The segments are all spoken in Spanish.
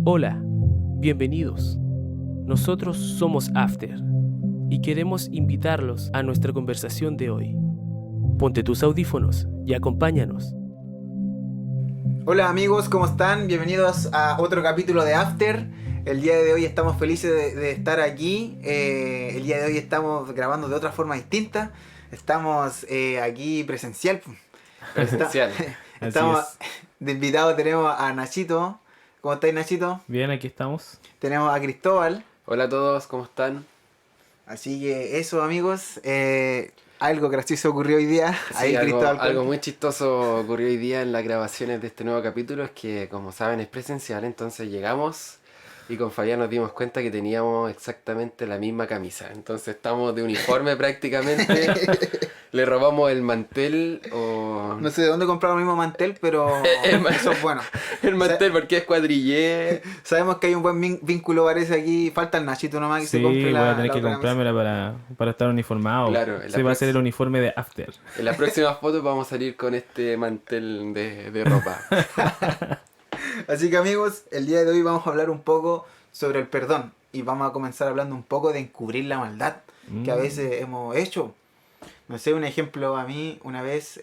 Hola, bienvenidos. Nosotros somos After y queremos invitarlos a nuestra conversación de hoy. Ponte tus audífonos y acompáñanos. Hola amigos, ¿cómo están? Bienvenidos a otro capítulo de After. El día de hoy estamos felices de estar aquí. El día de hoy estamos grabando de otra forma distinta. Estamos aquí presencial. Presencial. Estamos de invitado, tenemos a Nachito. ¿Cómo estáis, Nachito? Bien, aquí estamos. Tenemos a Cristóbal. Hola a todos, ¿cómo están? Así que eso, amigos. Algo gracioso ocurrió hoy día. Sí, algo muy chistoso ocurrió hoy día en las grabaciones de este nuevo capítulo. Es que, como saben, es presencial. Entonces llegamos y con Fabián nos dimos cuenta que teníamos exactamente la misma camisa. Entonces estamos de uniforme prácticamente. Le robamos el mantel o... No sé de dónde compramos el mismo mantel, pero eso es bueno. El mantel porque es cuadrillé. Sabemos que hay un buen vínculo, parece aquí. Falta el Nachito nomás que se compre voy a tener la que otra comprármela para estar uniformado. Claro, Ese va a ser el uniforme de After. En las próximas fotos vamos a salir con este mantel de ropa. Así que amigos, el día de hoy vamos a hablar un poco sobre el perdón. Y vamos a comenzar hablando un poco de encubrir la maldad que a veces hemos hecho. No sé, un ejemplo, a mí una vez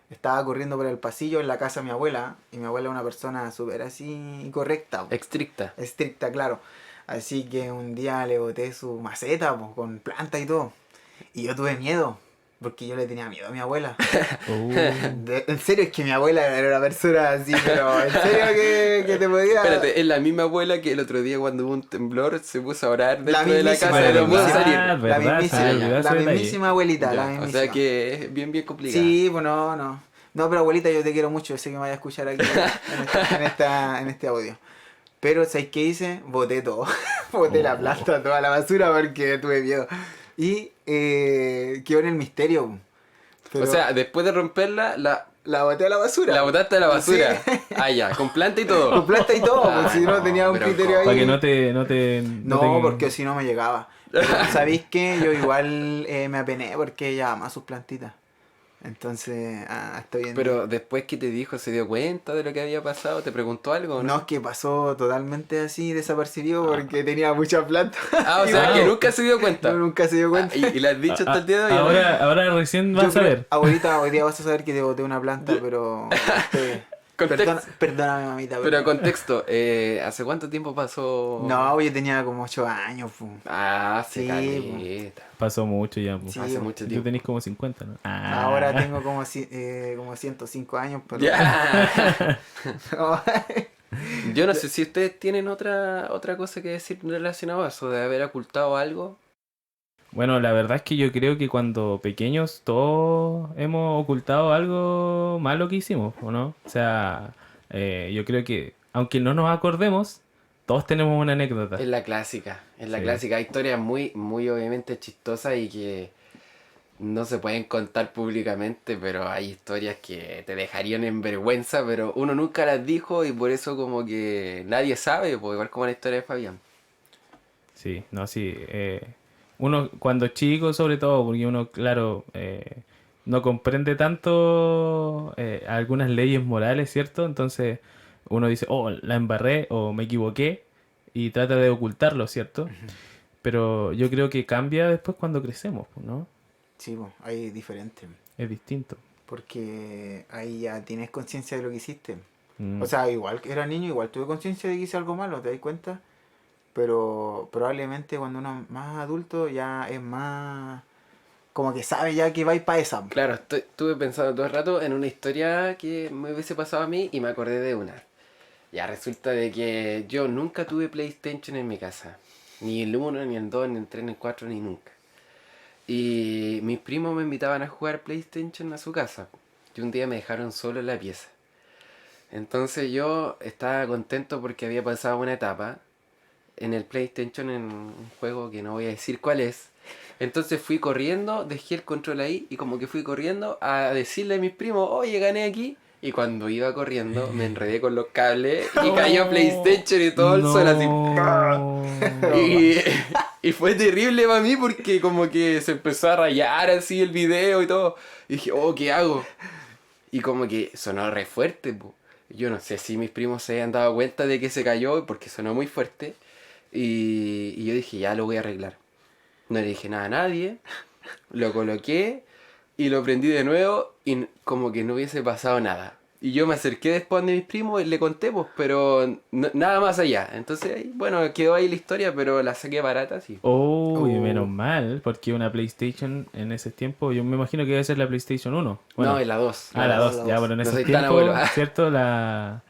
estaba corriendo por el pasillo en la casa de mi abuela. Y mi abuela es una persona súper así correcta. Estricta. Estricta, claro. Así que un día le boté su maceta con planta y todo. Y yo tuve miedo. Porque yo le tenía miedo a mi abuela. En serio, es que mi abuela era una persona así, pero en serio que te podía... Espérate, es la misma abuela que el otro día cuando hubo un temblor se puso a orar dentro de la casa mismísima, y no pudo salir. La mismísima abuelita, la mismísima. O sea que es bien complicado. Sí, pues no, pero abuelita, yo te quiero mucho, sé que me vaya a escuchar aquí en este audio. Pero ¿sabes qué hice? Boté todo. Boté la planta, toda la basura porque tuve miedo. Y quedó en el misterio. Pero o sea, después de romperla, la boté a la basura. La botaste a la basura. Sí. Ah, ya, con planta y todo. Con planta y todo, porque si no tenía un criterio ahí. Para que no te... porque si no me llegaba. Pero, ¿sabéis qué? Yo igual me apené porque ella ama sus plantitas. Entonces, estoy bien. Pero después que te dijo, ¿se dio cuenta de lo que había pasado? ¿Te preguntó algo? No, es que pasó totalmente así desapercibido porque tenía mucha planta. O sea, que nunca se dio cuenta. No, nunca se dio cuenta. ¿Y le has dicho hasta el día de hoy? Ahora recién vas a ver. Abuelita, hoy día vas a saber que te boté una planta, pero... Perdóname, mamita. Pero contexto, ¿hace cuánto tiempo pasó? No, yo tenía como 8 años. Hace Sí, caleta. Pasó mucho ya. Sí, Hace mucho tiempo. Tú tenés como 50, ¿no? Ahora tengo como 105 años, pero... Ya. Yo no sé si ustedes tienen otra cosa que decir relacionado a eso, de haber ocultado algo. Bueno, la verdad es que yo creo que cuando pequeños todos hemos ocultado algo malo que hicimos, ¿o no? O sea, yo creo que aunque no nos acordemos, todos tenemos una anécdota. Es la clásica, Sí. clásica. Hay historias muy obviamente chistosas y que no se pueden contar públicamente, pero hay historias que te dejarían en vergüenza, pero uno nunca las dijo y por eso como que nadie sabe, pues igual como la historia de Fabián. Sí, no, sí. Uno cuando es chico, sobre todo, porque uno, claro, no comprende tanto algunas leyes morales, ¿cierto? Entonces uno dice, oh, la embarré o me equivoqué y trata de ocultarlo, ¿cierto? Pero yo creo que cambia después cuando crecemos, ¿no? Sí, pues, ahí es diferente. Es distinto. Porque ahí ya tienes conciencia de lo que hiciste. Mm. O sea, igual que era niño, igual tuve conciencia de que hice algo malo, ¿te das cuenta? Pero probablemente cuando uno es más adulto ya es más... Como que sabe ya que va a ir para esa. Claro, estuve pensando todo el rato en una historia que me hubiese pasado a mí y me acordé de una. Ya resulta de que yo nunca tuve PlayStation en mi casa. Ni el 1, ni el 2, ni el 3, ni el 4, ni nunca. Y mis primos me invitaban a jugar PlayStation a su casa. Y un día me dejaron solo en la pieza. Entonces yo estaba contento porque había pasado una etapa en el PlayStation en un juego que no voy a decir cuál es. Entonces fui corriendo, dejé el control ahí y como que fui corriendo a decirle a mis primos, oye, gané aquí. Y cuando iba corriendo me enredé con los cables y cayó PlayStation y todo el suelo así. Y fue terrible para mí porque como que se empezó a rayar así el video y todo. Y dije, oh, ¿qué hago? Y como que sonó re fuerte, po. Yo no sé si mis primos se habían dado cuenta de que se cayó porque sonó muy fuerte. Y yo dije, ya lo voy a arreglar. No le dije nada a nadie. Lo coloqué y lo prendí de nuevo y como que no hubiese pasado nada. Y yo me acerqué después de mis primos y le conté, pues, pero nada más allá. Entonces, bueno, quedó ahí la historia, pero la saqué barata, sí. Oh, y menos Oh. mal, porque una PlayStation en ese tiempo, yo me imagino que debe ser la PlayStation 1. No, Bueno, es la 2. la la 2 dos. ya, bueno, en No ese soy tan tiempo, abuelo. ¿cierto? Las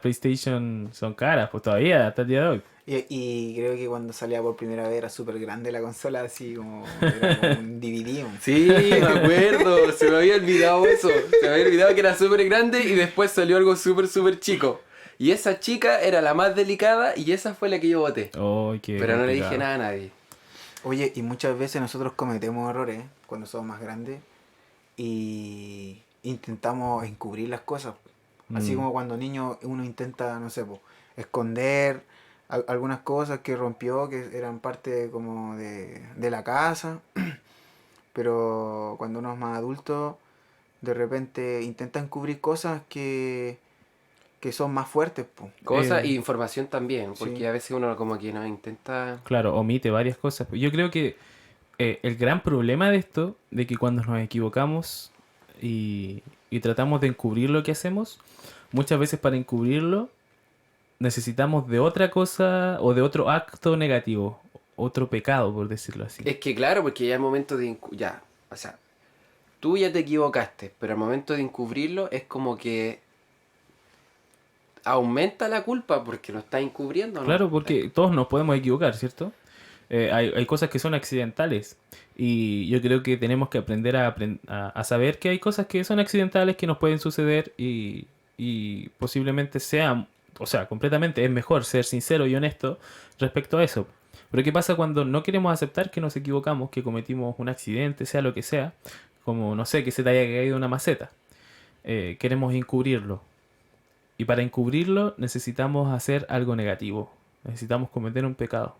PlayStation son caras, pues todavía, hasta el día de hoy. Y creo que cuando salía por primera vez era súper grande la consola, así como era como un DVD. Man. Sí, me acuerdo, se me había olvidado eso. Se me había olvidado que era súper grande y después salió algo súper, súper chico. Y esa chica era la más delicada y esa fue la que yo boté. Oh, qué Pero no le dije complicado. nada a nadie. Oye, y muchas veces nosotros cometemos errores cuando somos más grandes y intentamos encubrir las cosas. Así Mm. como cuando niño uno intenta, no sé, po, esconder algunas cosas que rompió, que eran parte como de la casa, pero cuando uno es más adulto, de repente intenta encubrir cosas que son más fuertes, po. Cosas y información también, porque Sí. a veces uno como que no intenta... Claro, omite varias cosas. Yo creo que el gran problema de esto, de que cuando nos equivocamos y tratamos de encubrir lo que hacemos, muchas veces para encubrirlo necesitamos de otra cosa o de otro acto negativo, otro pecado, por decirlo así. Es que claro, porque ya el momento de... Ya, o sea, tú ya te equivocaste, pero al momento de encubrirlo es como que aumenta la culpa porque lo estás encubriendo, ¿no? Claro, porque todos nos podemos equivocar, ¿cierto? Hay cosas que son accidentales y yo creo que tenemos que aprender a saber que hay cosas que son accidentales que nos pueden suceder y posiblemente sean, o sea, completamente es mejor ser sincero y honesto respecto a eso. Pero ¿qué pasa cuando no queremos aceptar que nos equivocamos, que cometimos un accidente, sea lo que sea, como no sé, que se te haya caído una maceta? Queremos encubrirlo. Y para encubrirlo necesitamos hacer algo negativo. Necesitamos cometer un pecado.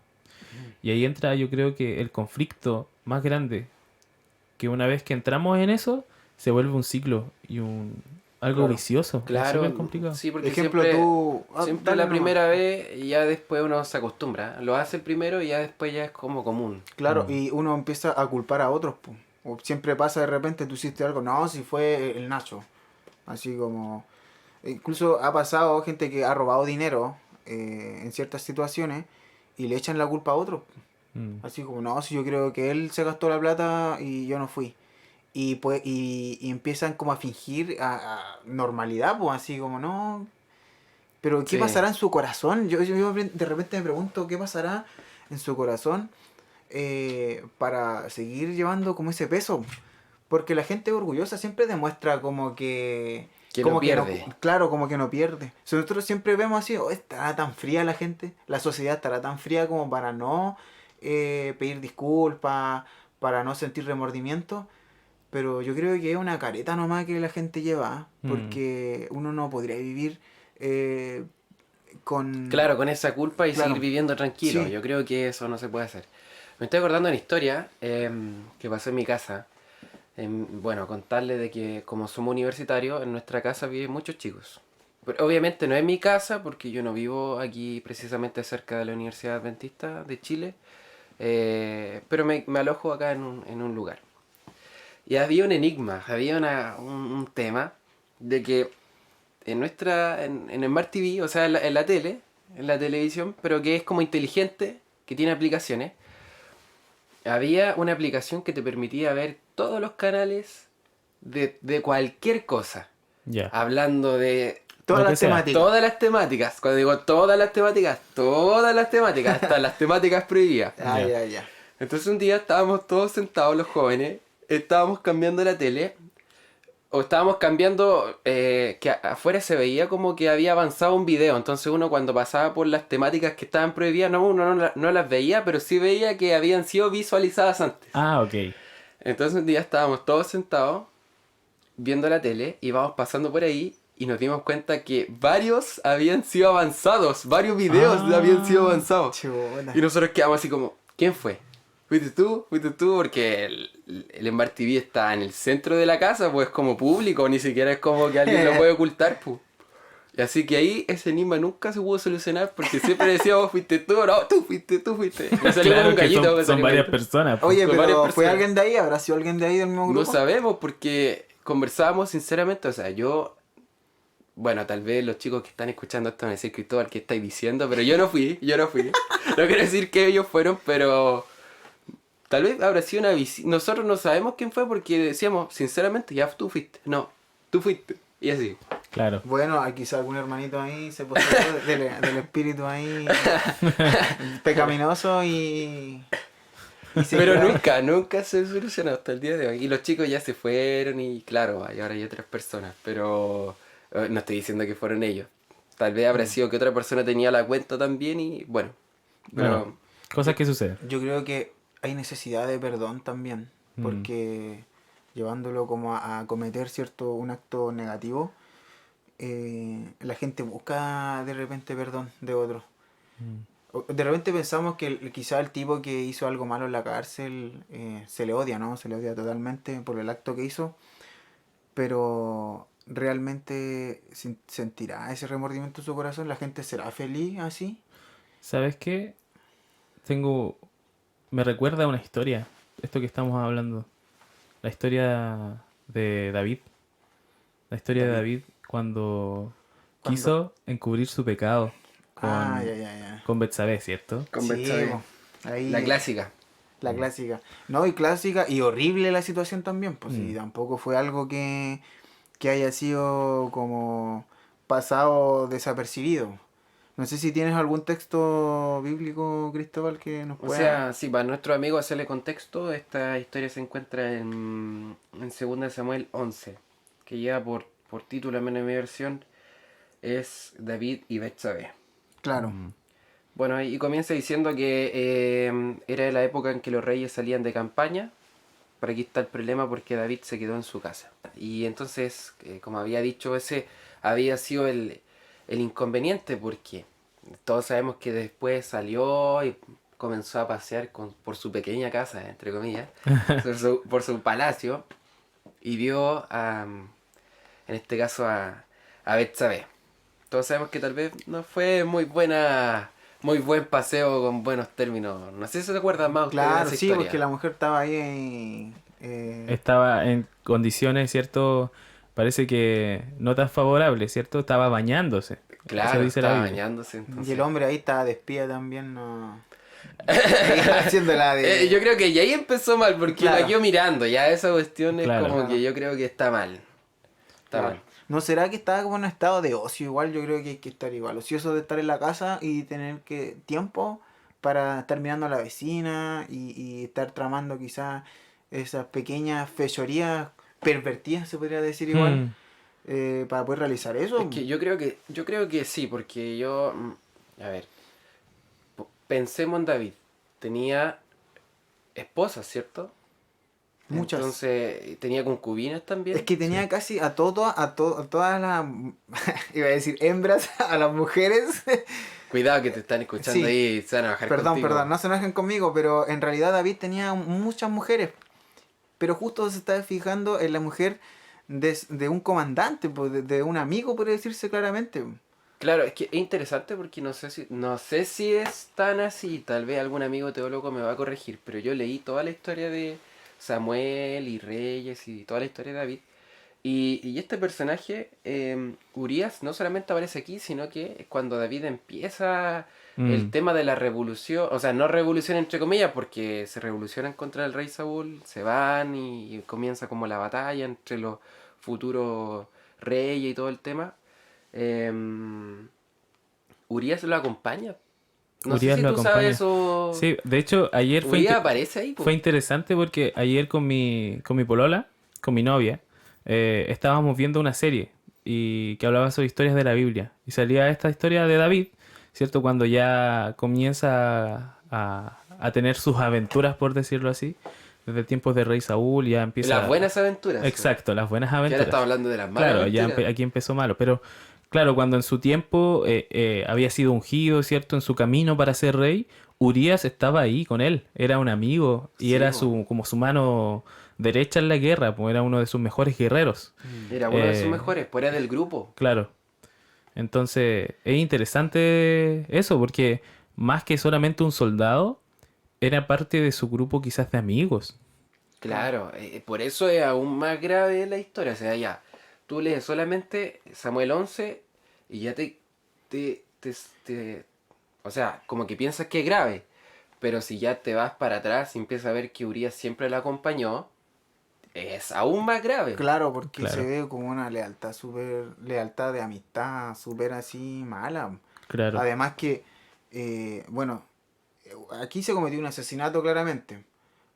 Y ahí entra yo creo que el conflicto más grande, que una vez que entramos en eso, se vuelve un ciclo y un algo Claro. vicioso. Es Claro, súper complicado. sí, porque Ejemplo, siempre, tú... siempre dale la nomás. primera vez y ya después uno se acostumbra. Lo hace el primero y ya después ya es como común. Claro, Mm. y uno empieza a culpar a otros, po. O siempre pasa de repente, tú hiciste algo, no, si fue el Nacho. Así como... Incluso ha pasado gente que ha robado dinero en ciertas situaciones y le echan la culpa a otros. Mm. Así como, no, si yo creo que él se gastó la plata y yo no fui. Y, pues, y empiezan como a fingir a normalidad, pues así como, no. Pero ¿qué Sí. pasará en su corazón? Yo de repente me pregunto, ¿qué pasará en su corazón para seguir llevando como ese peso? Porque la gente orgullosa siempre demuestra como que... Que como no que pierde. claro, como que no pierde. Si nosotros siempre vemos así, oh, estará tan fría la gente, la sociedad estará tan fría como para no pedir disculpas, para no sentir remordimiento. Pero yo creo que es una careta nomás que la gente lleva, Mm. porque uno no podría vivir eh, con... Claro, con esa culpa y Claro. seguir viviendo tranquilo. Sí. Yo creo que eso no se puede hacer. Me estoy acordando de una historia que pasó en mi casa. Bueno, contarle de que como somos universitarios, en nuestra casa viven muchos chicos. Pero obviamente no es mi casa porque yo no vivo aquí precisamente cerca de la Universidad Adventista de Chile. Pero me alojo acá en un lugar. Y había un enigma, había un tema de que en Smart TV, o sea, en la tele, en la televisión, pero que es como inteligente, que tiene aplicaciones, había una aplicación que te permitía ver todos los canales de cualquier cosa. Ya. Hablando de Todas Lo que las sea. temáticas. todas las temáticas. Cuando digo todas las temáticas, hasta las temáticas prohibidas. Ah, Ya. ya. Entonces un día estábamos todos sentados los jóvenes, estábamos cambiando la tele, o estábamos cambiando, que afuera se veía como que había avanzado un video, entonces uno cuando pasaba por las temáticas que estaban prohibidas, uno no las veía, pero sí veía que habían sido visualizadas antes. Ah, ok. Entonces un día estábamos todos sentados viendo la tele y vamos pasando por ahí y nos dimos cuenta que varios habían sido avanzados, varios videos Ah. habían sido avanzados. Chuta. Y nosotros quedamos así como, ¿quién fue? ¿Fuiste tú? ¿Fuiste tú? Porque el Smart TV está en el centro de la casa, pues como público, ni siquiera es como que alguien lo puede ocultar, pues. Así que ahí ese enigma nunca se pudo solucionar porque siempre decíamos, fuiste tú, no, tú fuiste. Me salió Claro como un que gallito. son, me son salió un varias gallito. personas. Pues. Oye, Con varias pero ¿fue personas. alguien de ahí? ¿Habrá sido alguien de ahí del mismo No grupo? sabemos porque conversábamos sinceramente, o sea, yo... Bueno, tal vez los chicos que están escuchando esto van a decir, Cristóbal, ¿qué estáis diciendo? Pero yo no fui. No quiero decir que ellos fueron, pero... Tal vez habrá sido una visita. Nosotros no sabemos quién fue porque decíamos, sinceramente, ya tú fuiste. No, tú fuiste. Y así. Claro. Bueno, quizá algún hermanito ahí se poseyó del espíritu ahí pecaminoso y se Pero queda- nunca se solucionó hasta el día de hoy. Y los chicos ya se fueron y claro, y ahora hay otras personas. Pero no estoy diciendo que fueron ellos. Tal vez habrá sido que otra persona tenía la cuenta también y bueno. Pero Bueno, cosas que suceden. Yo creo que hay necesidad de perdón también, porque llevándolo como a cometer un acto negativo, la gente busca de repente perdón de otros. De repente pensamos que quizá el tipo que hizo algo malo en la cárcel se le odia, ¿no? Se le odia totalmente por el acto que hizo, pero realmente sentirá ese remordimiento en su corazón, la gente será feliz así. ¿Sabes qué? Me recuerda a una historia, esto que estamos hablando. La historia de David. La historia de David cuando ¿Cuándo? quiso encubrir su pecado Ah, ya. con Betsabé, ¿cierto? con Sí, Betsabé, po, ahí la clásica. la clásica. No, y clásica y horrible la situación también, pues sí, tampoco fue algo que haya sido como pasado desapercibido. No sé si tienes algún texto bíblico, Cristóbal, que nos O pueda... sea, sí, para nuestro amigo hacerle contexto, esta historia se encuentra en 2 Samuel 11, que lleva por título, al menos en mi versión, es David y Betsabé. Claro. Bueno, y comienza diciendo que era la época en que los reyes salían de campaña. Por aquí está el problema porque David se quedó en su casa. Y entonces, como había dicho, ese había sido el inconveniente porque todos sabemos que después salió y comenzó a pasear por su pequeña casa, entre comillas, por su palacio y vio en este caso a Betsabé. Todos sabemos que tal vez no fue muy buen paseo con buenos términos. No sé si se acuerdan más ustedes de Claro, esa sí, historia. porque la mujer estaba ahí... Estaba en condiciones, ¿cierto? Parece que no tan favorables, ¿cierto? Estaba bañándose. Eso Claro, dice la estaba Biblia. bañándose. y Entonces... el hombre ahí estaba de espía también, no... Haciéndola de... yo creo que ya ahí empezó mal, porque Claro. la quedó mirando. Ya esa cuestión es Claro. como Claro. que yo creo que está mal. Está Claro. mal. ¿No será que estaba como en un estado de ocio? Igual yo creo que hay que estar igual, ocioso de estar en la casa y tener que tiempo para estar mirando a la vecina y estar tramando quizás esas pequeñas fechorías pervertidas, se podría decir igual, para poder realizar eso. Es que yo creo que sí, porque a ver, pensemos en David. Tenía esposas, ¿cierto? Muchas. Entonces, tenía concubinas también. Es que tenía casi a todas las, iba a decir hembras, a las mujeres. Cuidado que te están escuchando Sí. ahí y se van a bajar Perdón, contigo. no se enojen conmigo, pero en realidad David tenía muchas mujeres. Pero justo se estaba fijando en la mujer de un comandante, pues, de un amigo, por decirse claramente. Claro, es que es interesante porque no sé si es tan así, tal vez algún amigo teólogo me va a corregir, pero yo leí toda la historia de Samuel y Reyes y toda la historia de David. Y este personaje, Urías, no solamente aparece aquí, sino que cuando David empieza el tema de la revolución, o sea, no revolución entre comillas, porque se revolucionan contra el rey Saúl, se van y comienza como la batalla entre los futuros reyes y todo el tema. Urías lo acompaña. No Urías sé si lo tú acompaña. sabes o... Sí, de hecho, ayer Urías aparece ahí, po. fue interesante porque ayer con mi polola, con mi novia, estábamos viendo una serie y que hablaba sobre historias de la Biblia. Y salía esta historia de David, ¿cierto? Cuando ya comienza a tener sus aventuras, por decirlo así. Desde tiempos de Rey Saúl ya empieza... Las buenas aventuras. Exacto, las buenas Que ahora aventuras. estamos hablando de las malas Claro, ya aventuras. aquí empezó malo, pero claro, cuando en su tiempo había sido ungido, ¿cierto? En su camino para ser rey, Urías estaba ahí con él, era un amigo y Sí, era po. como su mano derecha en la guerra, pues era uno de sus mejores guerreros, Era uno de sus Eh, mejores, pues era del grupo. claro. Entonces, es interesante eso, porque más que solamente un soldado, era parte de su grupo quizás de amigos. Claro, por eso es aún más grave la historia. O sea, ya, tú lees solamente Samuel 11 y ya te- o sea, como que piensas que es grave. Pero si ya te vas para atrás y empiezas a ver que Urias siempre la acompañó, es aún más grave. Claro, porque se Claro, ve como una lealtad súper, lealtad de amistad súper así mala. claro, Además que, bueno, aquí se cometió un asesinato claramente,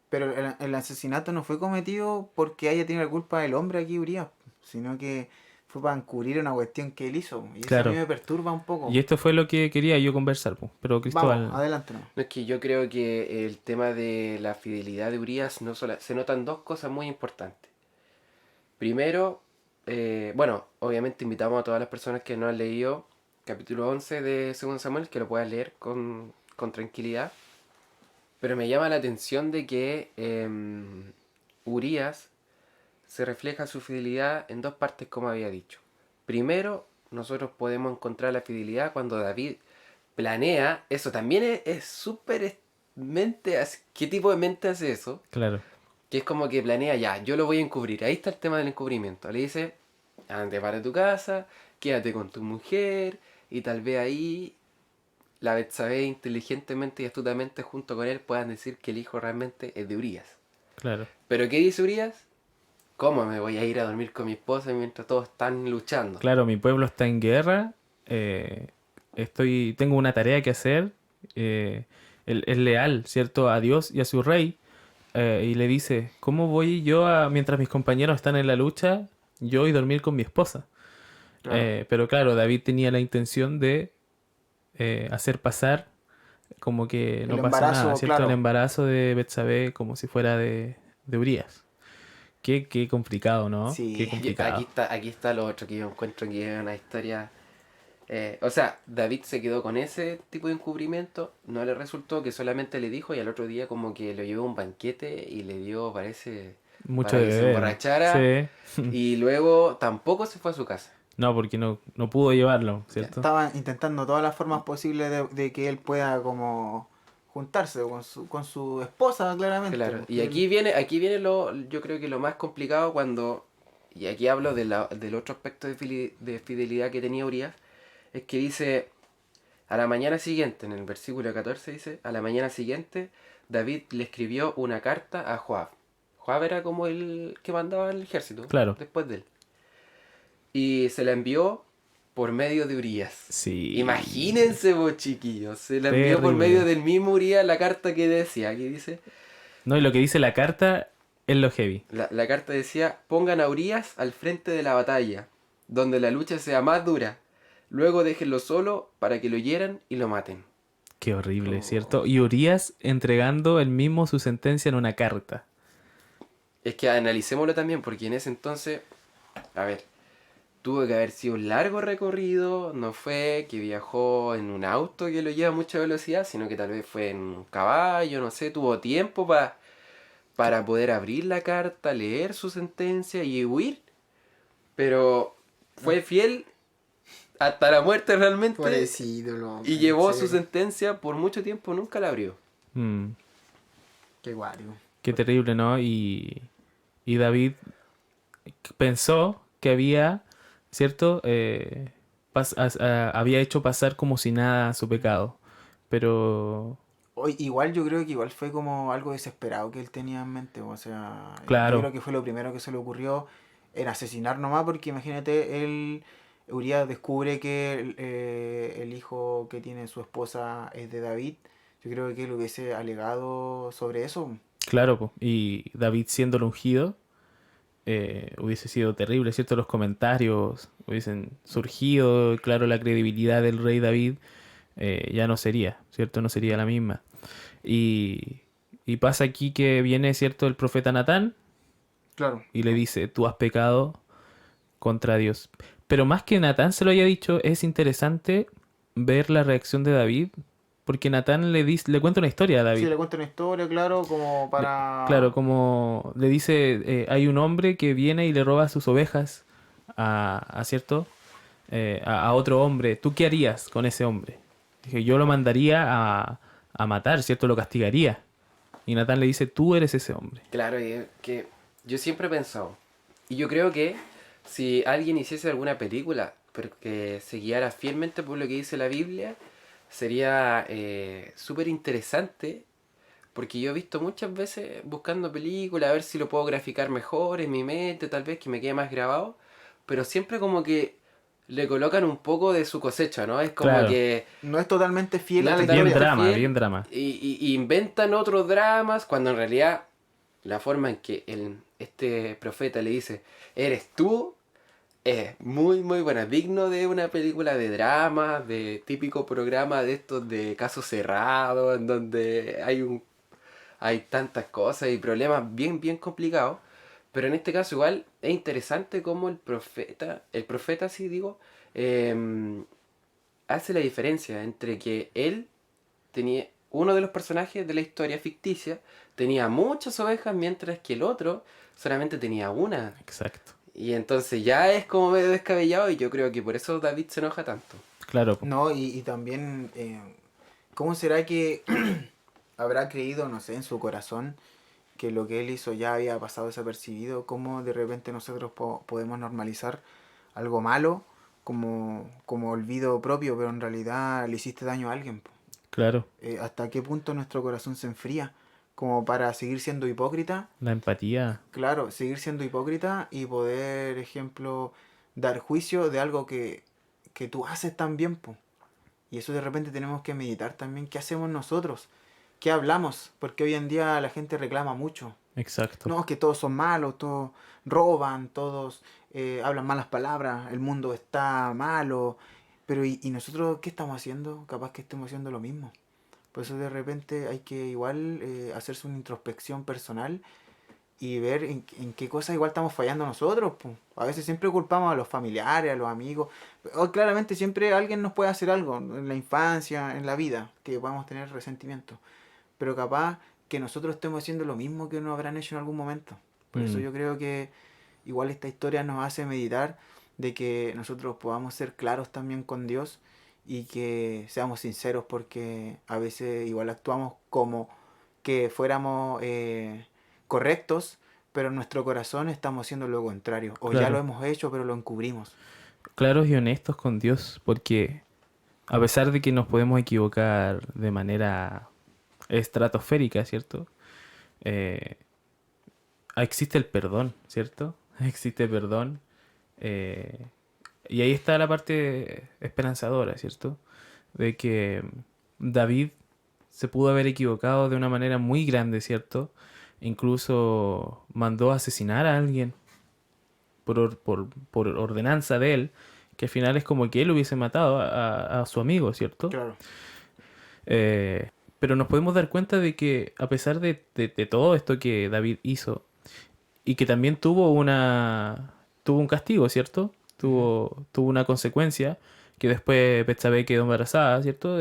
pero el asesinato no fue cometido porque haya tenido la culpa el hombre aquí, Urias, sino que fue para encubrir una cuestión que él hizo. Y eso a mí claro. me perturba un Y poco. esto fue lo que quería yo conversar, po. Pero Vamos, Cristóbal, adelante, no. No, es que yo creo que el tema de la fidelidad de Urias se notan dos cosas muy importantes. Primero, bueno, obviamente invitamos a todas las personas que no han leído capítulo 11 de 2 Samuel que lo puedan leer con tranquilidad. Pero me llama la atención de que Urias se refleja su fidelidad en dos partes, como había dicho. Primero, nosotros podemos encontrar la fidelidad cuando David planea, eso también es súper mente, ¿qué tipo de mente hace eso? claro, Que es como que planea ya, yo lo voy a encubrir, ahí está el tema del encubrimiento. Le dice, ande para tu casa, quédate con tu mujer, y tal vez ahí la Betsabé inteligentemente y astutamente junto con él puedan decir que el hijo realmente es de Urias. claro. Pero ¿qué dice Urias? ¿Cómo me voy a ir a dormir con mi esposa mientras todos están luchando? Claro, mi pueblo está en guerra, tengo una tarea que hacer, él es leal, ¿cierto? A Dios y a su rey, y le dice, ¿cómo voy yo mientras mis compañeros están en la lucha, yo y dormir con mi esposa? Claro. Pero claro, David tenía la intención de hacer pasar como que El no pasa nada, embarazo, ¿cierto? El claro. embarazo de Betsabé como si fuera de Urías. Qué complicado, ¿no? Qué Sí. Aquí complicado. está, aquí está lo otro que yo encuentro que es una historia. O sea, David se quedó con ese tipo de encubrimiento, no le resultó, que solamente le dijo y al otro día como que lo llevó a un banquete y le dio, parece, Mucho para de que se beber. emborrachara Sí. y luego tampoco se fue a su casa. No, porque no pudo llevarlo, ¿cierto? Estaba intentando todas las formas posibles de que él pueda como juntarse con su esposa, claramente. Claro, y Porque él, aquí viene yo creo que lo más complicado cuando, y aquí hablo del otro aspecto de fidelidad que tenía Urias, es que dice, a la mañana siguiente, en el versículo 14 dice, a la mañana siguiente David le escribió una carta a Joab. Joab era como el que mandaba el ejército Claro. después de él. Y se la envió por medio de Urias. Sí. Imagínense vos chiquillos, se la envió por medio Terrible. del mismo Urias la carta que decía, que dice, No, y lo que dice la carta es lo heavy. la carta decía, pongan a Urias al frente de la batalla, donde la lucha sea más dura. Luego déjenlo solo para que lo hieran y lo maten. Qué horrible, oh, ¿cierto? Y Urías entregando él mismo su sentencia en una carta. Es que analicémoslo también, porque en ese entonces, a ver, tuvo que haber sido un largo recorrido, no fue que viajó en un auto que lo lleva a mucha velocidad, sino que tal vez fue en un caballo, no sé, tuvo tiempo para poder abrir la carta, leer su sentencia y huir, pero fue fiel hasta la muerte realmente pobrecito, el y hombre, en llevó su serio. sentencia por mucho tiempo, nunca la abrió. Mm, Qué guario. qué terrible, ¿no? Y David pensó que había, ¿cierto? Había hecho pasar como si nada su pecado. Pero, Igual yo creo que igual fue como algo desesperado que él tenía en mente. O sea, yo claro, creo que fue lo primero que se le ocurrió en asesinar nomás, porque imagínate, él, Urias descubre que el hijo que tiene su esposa es de David. Yo creo que él hubiese alegado sobre eso. claro, po. Y David siendo el ungido, hubiese sido terrible, ¿cierto? Los comentarios hubiesen surgido, claro, la credibilidad del rey David ya no sería, ¿cierto? No sería la misma. Y, y pasa aquí que viene, ¿cierto? El profeta Natán Claro. y le dice, tú has pecado contra Dios. Pero más que Natán se lo haya dicho, es interesante ver la reacción de David, porque Natán le cuenta una historia a Sí, David. le cuento una historia, claro, como Claro, para... como le dice, hay un hombre que viene y le roba sus ovejas a cierto a otro hombre, ¿tú qué harías con ese hombre? Dije, yo lo mandaría a matar, ¿cierto? Lo castigaría. Y Natán le dice, tú eres ese hombre. Claro, y es que yo siempre he pensado, y yo creo que si alguien hiciese alguna película, pero que se guiara fielmente por lo que dice la Biblia, sería súper interesante, porque yo he visto muchas veces buscando películas, a ver si lo puedo graficar mejor en mi mente, tal vez que me quede más grabado, pero siempre como que le colocan un poco de su cosecha, ¿no? Es como Claro, que No es totalmente fiel no a es la bien historia. totalmente drama, fiel bien drama. y inventan otros dramas cuando en realidad la forma en que este profeta le dice, eres tú, es muy muy buena, digno de una película de drama, de típico programa de estos de casos cerrados, en donde hay tantas cosas y problemas bien bien complicados. Pero en este caso igual es interesante cómo el profeta sí digo, em, hace la diferencia entre que él tenía uno de los personajes de la historia ficticia tenía muchas ovejas mientras que el otro solamente tenía una. Exacto. Y entonces ya es como medio descabellado y yo creo que por eso David se enoja tanto. Claro, po. No, y también, ¿cómo será que habrá creído, no sé, en su corazón que lo que él hizo ya había pasado desapercibido? ¿Cómo de repente nosotros podemos normalizar algo malo como olvido propio, pero en realidad le hiciste daño a alguien, po? Claro. ¿Hasta qué punto nuestro corazón se enfría como para seguir siendo hipócrita? La empatía. Claro, seguir siendo hipócrita y poder, ejemplo, dar juicio de algo que tú haces tan bien, po. Y eso de repente tenemos que meditar también. ¿Qué hacemos nosotros? ¿Qué hablamos? Porque hoy en día la gente reclama mucho. Exacto. No, es que todos son malos, todos roban, todos hablan malas palabras, el mundo está malo. Pero ¿y nosotros qué estamos haciendo? Capaz que estemos haciendo lo mismo. Por eso de repente hay que igual hacerse una introspección personal y ver en qué cosas igual estamos fallando nosotros, po. A veces siempre culpamos a los familiares, a los amigos. O claramente siempre alguien nos puede hacer algo en la infancia, en la vida, que podamos tener resentimiento. Pero capaz que nosotros estemos haciendo lo mismo que nos habrán hecho en algún momento. Por eso Mm, yo creo que igual esta historia nos hace meditar de que nosotros podamos ser claros también con Dios y que seamos sinceros porque a veces igual actuamos como que fuéramos correctos, pero en nuestro corazón estamos haciendo lo contrario. O ya lo claro. hemos hecho, pero lo encubrimos. Claros y honestos con Dios, porque a pesar de que nos podemos equivocar de manera estratosférica, ¿cierto? Eh, existe el perdón, ¿cierto? Existe perdón. eh, y ahí está la parte esperanzadora, ¿cierto? De que David se pudo haber equivocado de una manera muy grande, ¿cierto? Incluso mandó a asesinar a alguien por ordenanza de él, que al final es como que él hubiese matado a su amigo, ¿cierto? Claro. Eh, pero nos podemos dar cuenta de que a pesar de todo esto que David hizo, y que también tuvo un castigo, ¿cierto? Ujú. Tuvo una consecuencia, que después Betsabé quedó embarazada, ¿cierto?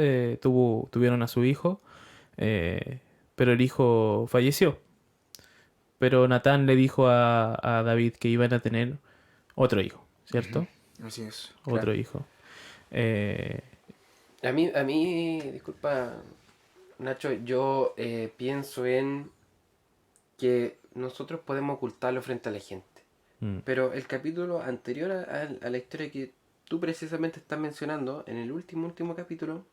Tuvieron a su hijo, eh, pero el hijo falleció. Pero Natán le dijo a David que iban a tener otro hijo, ¿cierto? Así es, Otro claro. hijo. Eh, A mí, disculpa, Nacho, yo pienso en que nosotros podemos ocultarlo frente a la gente. mm, Pero el capítulo anterior a la historia que tú precisamente estás mencionando, en el último capítulo,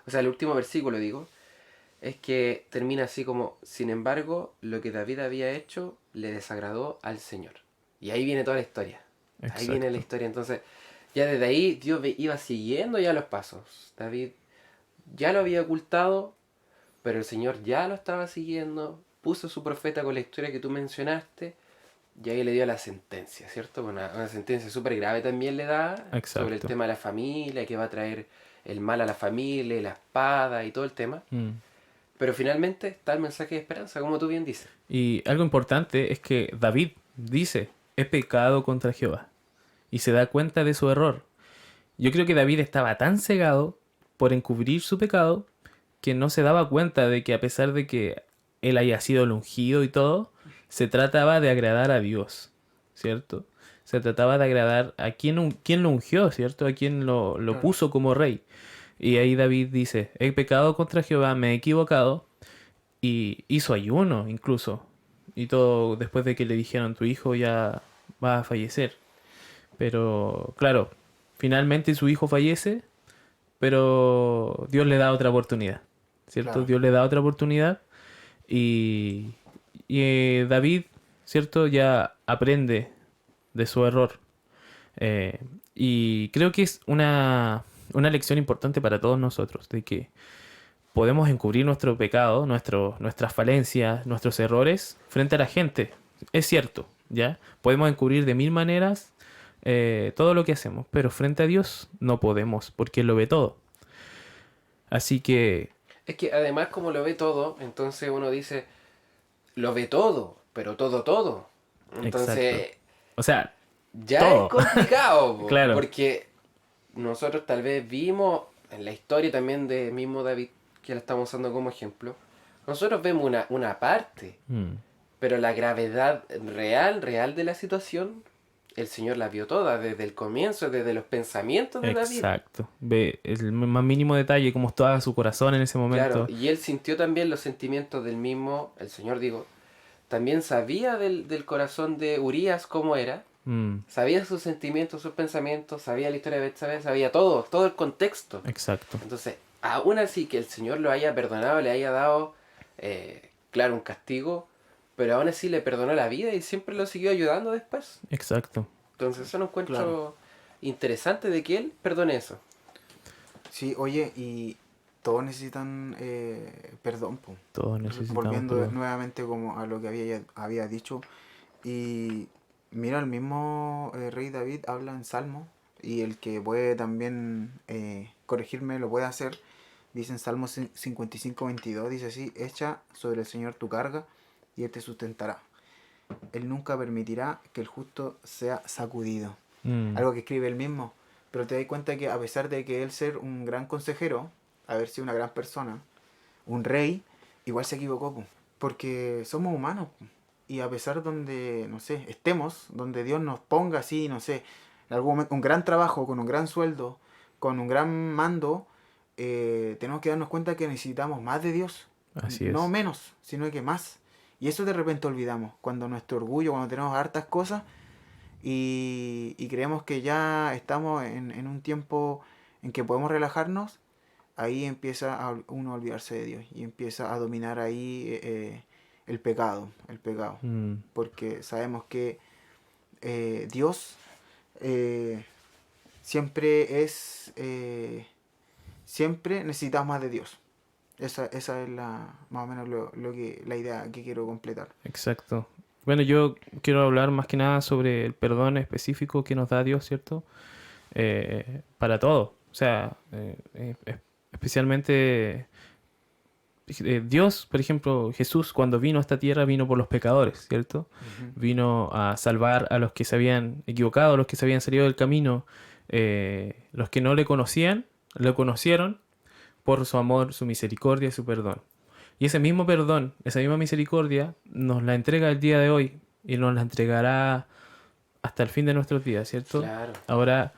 o sea, el último versículo digo, es que termina así como, sin embargo, lo que David había hecho le desagradó al Señor. Y ahí viene toda la historia. Ahí viene la exacto. historia. Entonces, ya desde ahí Dios iba siguiendo ya los pasos. David ya lo había ocultado, pero el Señor ya lo estaba siguiendo, puso su profeta con la historia que tú mencionaste, y ahí le dio la sentencia, ¿cierto? Una sentencia súper grave también le da sobre el Exacto. tema de la familia, que va a traer el mal a la familia, la espada y todo el tema. Mm. Pero finalmente está el mensaje de esperanza, como tú bien dices. Y algo importante es que David dice, he pecado contra Jehová. Y se da cuenta de su error. Yo creo que David estaba tan cegado por encubrir su pecado que no se daba cuenta de que a pesar de que él haya sido el ungido y todo, se trataba de agradar a Dios, ¿cierto? se trataba de agradar a quien lo ungió, ¿cierto? A quien lo Claro. puso como rey. Y ahí David dice, he pecado contra Jehová, me he equivocado, y hizo ayuno incluso. Y todo después de que le dijeron, tu hijo ya va a fallecer. Pero claro, finalmente su hijo fallece, pero Dios le da otra oportunidad, ¿cierto? Claro. Dios le da otra oportunidad y, David, ¿cierto? Ya aprende de su error. Eh, y creo que es una lección importante para todos nosotros, de que podemos encubrir nuestro pecado, nuestras falencias, nuestros errores frente a la gente. Es cierto, ¿ya? Podemos encubrir de mil maneras todo lo que hacemos, pero frente a Dios no podemos, porque Él lo ve todo. Así que, Es que además como lo ve todo, entonces uno dice, lo ve todo, pero todo, todo. exacto. Entonces O sea, ya es todo. complicado, po, Claro, porque nosotros tal vez vimos en la historia también de mismo David, que la estamos usando como ejemplo, nosotros vemos una parte, mm, pero la gravedad real, real de la situación, el Señor la vio toda, desde el comienzo, desde los pensamientos de David. exacto. Ve el más mínimo detalle, cómo estaba su corazón en ese Claro, momento. y él sintió también los sentimientos del mismo, el Señor digo, también sabía del corazón de Urias cómo era, Mm, sabía sus sentimientos, sus pensamientos, sabía la historia de Betsabé, sabía todo, todo el contexto. exacto. Entonces, aún así que el Señor lo haya perdonado, le haya dado, claro, un castigo, pero aún así le perdonó la vida y siempre lo siguió ayudando después. Exacto. Entonces, eso lo Claro. encuentro interesante de que él perdone eso. Sí, oye, y todos necesitan perdón, po. Todos necesitamos Volviendo perdón. nuevamente como a lo que había dicho. Y mira, el mismo rey David habla en Salmo, y el que puede también corregirme lo puede hacer. Dice en Salmo 55:22, dice así, echa sobre el Señor tu carga y Él te sustentará. Él nunca permitirá que el justo sea sacudido. Mm, Algo que escribe él mismo. Pero te das cuenta que a pesar de que él ser un gran consejero, haber sido una gran persona, un rey, igual se equivocó, po. Porque somos humanos, po. Y a pesar donde, no sé, estemos, donde Dios nos ponga así, no sé, en algún momento, un gran trabajo, con un gran sueldo, con un gran mando, tenemos que darnos cuenta que necesitamos más de Dios. así No es. menos, sino que más. Y eso de repente olvidamos, cuando nuestro orgullo, cuando tenemos hartas cosas, y creemos que ya estamos en un tiempo en que podemos relajarnos, ahí empieza uno a olvidarse de Dios y empieza a dominar ahí el pecado, el pecado. Mm, Porque sabemos que Dios eh, siempre es, siempre necesitamos más de Dios. Esa es más o menos la idea que quiero completar. exacto. Bueno, yo quiero hablar más que nada sobre el perdón específico que nos da Dios, ¿cierto? Para todo. O sea, especialmente Dios, por ejemplo, Jesús cuando vino a esta tierra vino por los pecadores, ¿cierto? Ujú. Vino a salvar a los que se habían equivocado, a los que se habían salido del camino, los que no le conocían, lo conocieron por su amor, su misericordia y su perdón. Y ese mismo perdón, esa misma misericordia, nos la entrega el día de hoy y nos la entregará hasta el fin de nuestros días, ¿cierto? Claro. Ahora,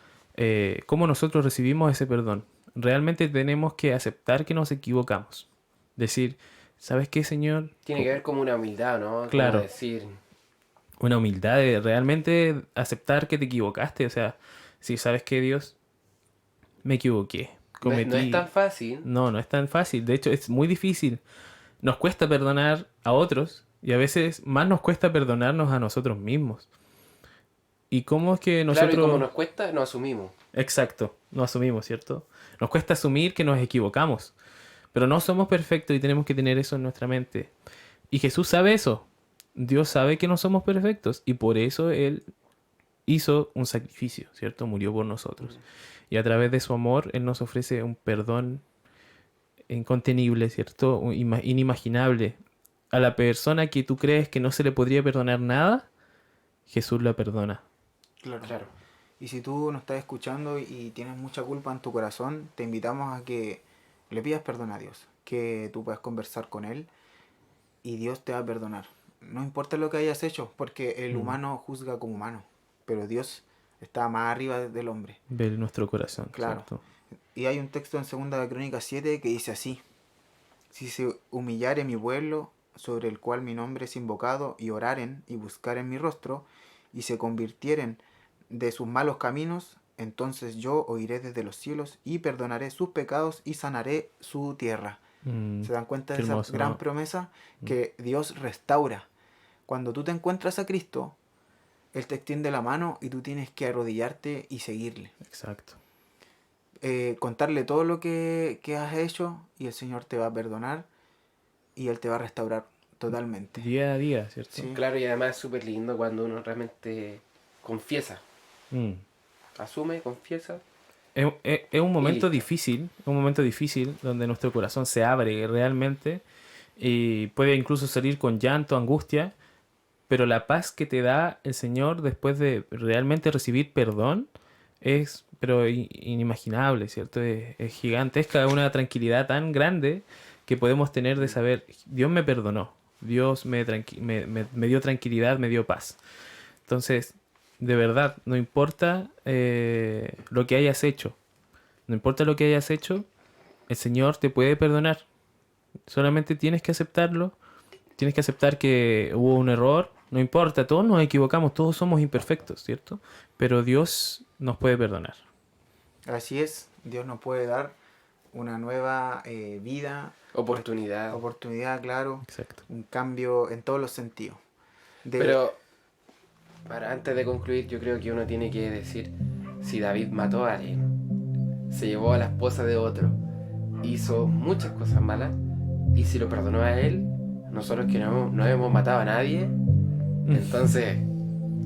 ¿cómo nosotros recibimos ese perdón? Realmente tenemos que aceptar que nos equivocamos. Decir, ¿sabes qué, Señor? Tiene que ver como una humildad, ¿no? Como Claro, decir, una humildad de realmente aceptar que te equivocaste. O sea, si sabes que Dios, me equivoqué, no es tan cometí. fácil. No, no es tan fácil. De hecho, es muy difícil. Nos cuesta perdonar a otros y a veces más nos cuesta perdonarnos a nosotros mismos. ¿Y cómo es que Claro, y como nosotros... nos cuesta, nos asumimos. Exacto, no asumimos, ¿cierto? Nos cuesta asumir que nos equivocamos, pero no somos perfectos y tenemos que tener eso en nuestra mente. Y Jesús sabe eso. Dios sabe que no somos perfectos y por eso Él hizo un sacrificio, ¿cierto? Murió por nosotros. Y a través de su amor, Él nos ofrece un perdón incontenible, ¿cierto? Inimaginable. A la persona que tú crees que no se le podría perdonar nada, Jesús la perdona. Claro. Claro. Y si tú nos estás escuchando y tienes mucha culpa en tu corazón, te invitamos a que le pidas perdón a Dios, que tú puedas conversar con Él y Dios te va a perdonar. No importa lo que hayas hecho, porque el Mm, humano juzga como humano. pero Dios está más arriba del hombre. Ve nuestro corazón, Claro. ¿cierto? Y hay un texto en 2 Crónicas 7 que dice así: si se humillare mi pueblo, sobre el cual mi nombre es invocado, y oraren y buscaren mi rostro, y se convirtieren de sus malos caminos, entonces yo oiré desde los cielos y perdonaré sus pecados y sanaré su tierra. ¿Se dan cuenta Qué de esa hermoso, gran ¿no? promesa? Que Dios restaura. Cuando tú te encuentras a Cristo, Él te extiende la mano y tú tienes que arrodillarte y seguirle. Exacto. Contarle todo lo que has hecho, y el Señor te va a perdonar y Él te va a restaurar totalmente. Día a día, ¿cierto? Sí. Claro, y además es súper lindo cuando uno realmente confiesa. Mm. Asume, confiesa. Es un momento listo. difícil donde nuestro corazón se abre realmente y puede incluso salir con llanto, angustia, pero la paz que te da el Señor después de realmente recibir perdón es pero inimaginable, ¿cierto? Es gigantesca, es una tranquilidad tan grande que podemos tener de saber, Dios me perdonó, Dios me dio tranquilidad, me dio paz. Entonces, de verdad, no importa lo que hayas hecho, no importa lo que hayas hecho, el Señor te puede perdonar. Solamente tienes que aceptarlo, tienes que aceptar que hubo un error, no importa, todos nos equivocamos, todos somos imperfectos, ¿cierto? Pero Dios nos puede perdonar. Así es, Dios nos puede dar una nueva vida, oportunidad, claro, Exacto. un cambio en todos los sentidos. Pero, antes de concluir, yo creo que uno tiene que decir, si David mató a alguien, se llevó a la esposa de otro, hizo muchas cosas malas, y si lo perdonó a él, nosotros que no hemos matado a nadie, entonces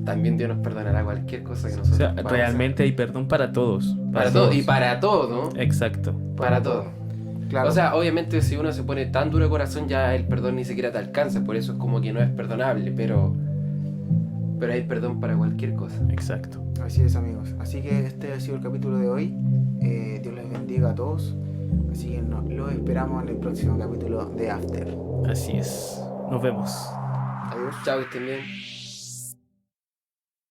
también Dios nos perdonará cualquier cosa que O nosotros sea, podamos realmente hay perdón para todos. hacer. Para todo, y para todo, ¿no? Exacto. Para todo. Claro, O sea, obviamente si uno se pone tan duro de corazón, ya el perdón ni siquiera te alcanza, por eso es como que no es perdonable, pero hay perdón para cualquier cosa. Exacto. así es, amigos. Así que este ha sido el capítulo de hoy. Dios les bendiga a todos. Así que los esperamos en el próximo capítulo de After. Así es. Nos vemos. Adiós. Chao, que estén bien.